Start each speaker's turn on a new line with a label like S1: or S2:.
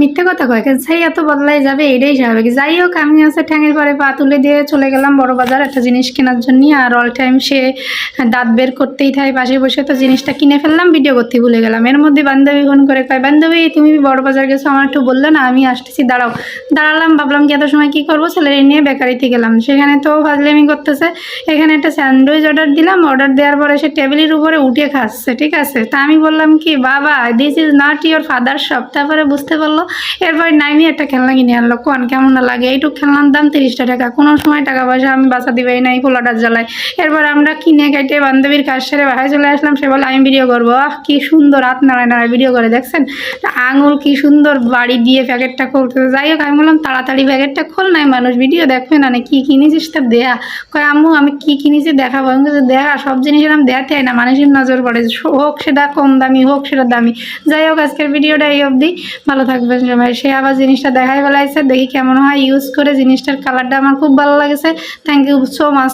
S1: মিথ্যে কথা কয়, ছাইয়া তো বদলাই যাবে, এটাই স্বাভাবিক। যাই হোক, আমি আছে ঠ্যাঙের পরে পা তুলে দিয়ে চলে গেলাম বড় বাজার একটা জিনিস কেনার জন্য। আর অল টাইম সে দাঁত বের করতেই থাকে পাশে বসে, তো জিনিসটা কিনে ফেললাম, ভিডিও করতে ভুলে গেলাম। এর মধ্যে বান্ধবী ফোন করে কয়, বান্ধবী তুমি বড় বাজার গেছো, আমার একটু বললে না, আমি আসতেছি, দাঁড়াও। দাঁড়ালাম, ভাবলাম কি এত সময় কী করবো, ছেলের নিয়ে বেকারিতে গেলাম। সেখানে তো ফাজলামি করতেছে। এখানে একটা স্যান্ডউইচ অর্ডার দিলাম, অর্ডার দেওয়ার পরে সে টেবিলের উপরে উঠে খাচ্ছে, ঠিক আছে। তা আমি বললাম কি, বাবা this is not your father shop. তারপরে বুঝতে পারলো। এরপর নাইমি একটা খেলনা কিনে আনলো, কোন কেমন লাগে, এইটুক খেলনার দাম 30 টাকা। কোনো সময় টাকা পয়সা আমি বাঁচা দিবেই না, এই পোলাটার জ্বালায়। এরপর আমরা কিনে কেটে বান্ধবীর কাজ সেরে বাসায় চলে আসলাম। সে বলে আমি ভিডিও করবো। কি সুন্দর হাত নাড়ায় নাড়ায় ভিডিও করে, দেখছেন আঙুল কি সুন্দর বাড়ি দিয়ে প্যাকেটটা খুলতে। যাই হোক, আমি বললাম তাড়াতাড়ি প্যাকেটটা খোল, নাই মানুষ ভিডিও দেখবে না, কি কিনেছিস তা দেয়া। কয় আম্মু আমি কি কিনেছি দেখাবো। আমি বলছি দেখা, সব জিনিস এরকম দেখাতে হয় না, মানুষের নজর পড়ে, হোক সেটা কম দামি হোক সেটা দামি। যাই হোক, আজকের ভিডিওটা এই অবধি, ভালো থাকবেন সবাই। সে আবার জিনিসটা দেখাই ফেলাইছে, দেখি কেমন হয় ইউজ করে। জিনিসটার কালারটা আমার খুব ভালো লাগেছে। Thank you so much.